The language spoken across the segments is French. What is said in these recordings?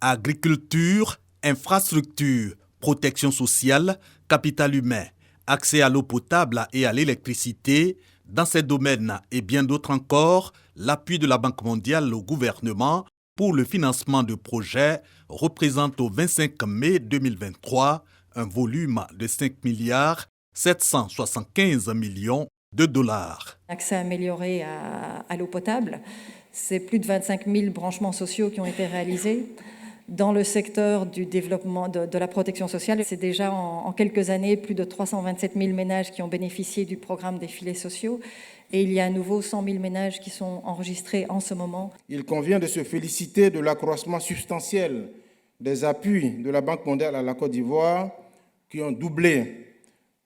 Agriculture, infrastructure, protection sociale, capital humain, accès à l'eau potable et à l'électricité. Dans ces domaines et bien d'autres encore, l'appui de la Banque mondiale au gouvernement pour le financement de projets représente au 25 mai 2023 un volume de 5 milliards 775 millions de dollars. Accès amélioré à l'eau potable, c'est plus de 25 000 branchements sociaux qui ont été réalisés. Dans le secteur du développement de la protection sociale, c'est déjà en quelques années plus de 327 000 ménages qui ont bénéficié du programme des filets sociaux. Et il y a à nouveau 100 000 ménages qui sont enregistrés en ce moment. Il convient de se féliciter de l'accroissement substantiel des appuis de la Banque mondiale à la Côte d'Ivoire qui ont doublé,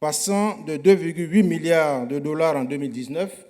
passant de 2,8 milliards de dollars en 2019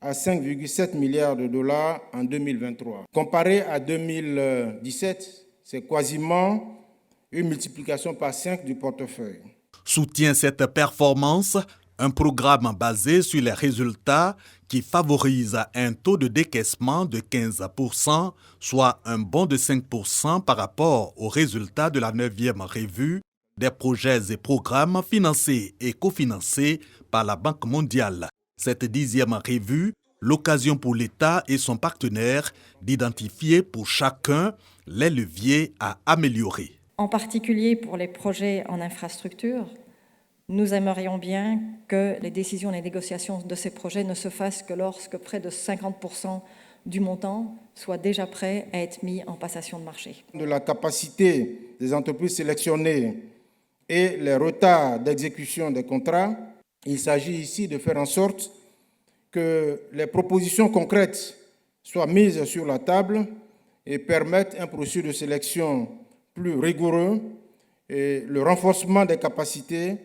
à 5,7 milliards de dollars en 2023. Comparé à 2017, c'est quasiment une multiplication par 5 du portefeuille. Soutient cette performance un programme basé sur les résultats qui favorise un taux de décaissement de 15%, soit un bond de 5% par rapport aux résultats de la 9e revue des projets et programmes financés et cofinancés par la Banque mondiale. Cette 10e revue, l'occasion pour l'État et son partenaire d'identifier pour chacun les leviers à améliorer. En particulier pour les projets en infrastructure, nous aimerions bien que les décisions et les négociations de ces projets ne se fassent que lorsque près de 50% du montant soit déjà prêt à être mis en passation de marché. De la capacité des entreprises sélectionnées et les retards d'exécution des contrats, il s'agit ici de faire en sorte que les propositions concrètes soient mises sur la table et permettent un processus de sélection plus rigoureux et le renforcement des capacités,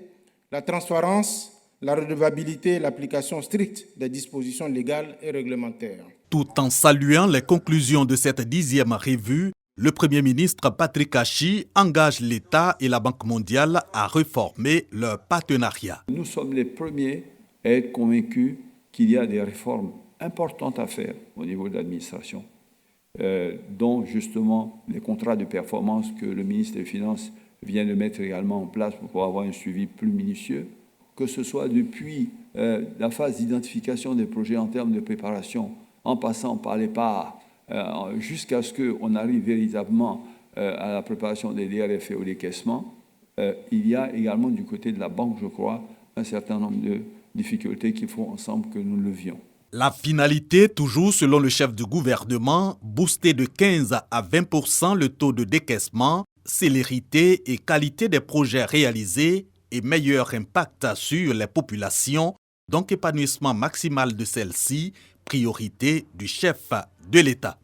la transparence, la redevabilité et l'application stricte des dispositions légales et réglementaires. Tout en saluant les conclusions de cette 10e revue, le Premier ministre Patrick Achi engage l'État et la Banque mondiale à réformer leur partenariat. Nous sommes les premiers à être convaincus qu'il y a des réformes importantes à faire au niveau de l'administration, dont justement les contrats de performance que le ministre des Finances vient de mettre également en place pour pouvoir avoir un suivi plus minutieux, que ce soit depuis la phase d'identification des projets en termes de préparation, en passant par les parts, jusqu'à ce qu'on arrive véritablement à la préparation des DRF et au décaissement. Il y a également du côté de la banque, je crois, un certain nombre de difficultés qu'il faut ensemble que nous levions. La finalité, toujours selon le chef du gouvernement, booster de 15 à 20% le taux de décaissement, célérité et qualité des projets réalisés et meilleur impact sur les populations, donc épanouissement maximal de celles-ci, priorité du chef de l'État.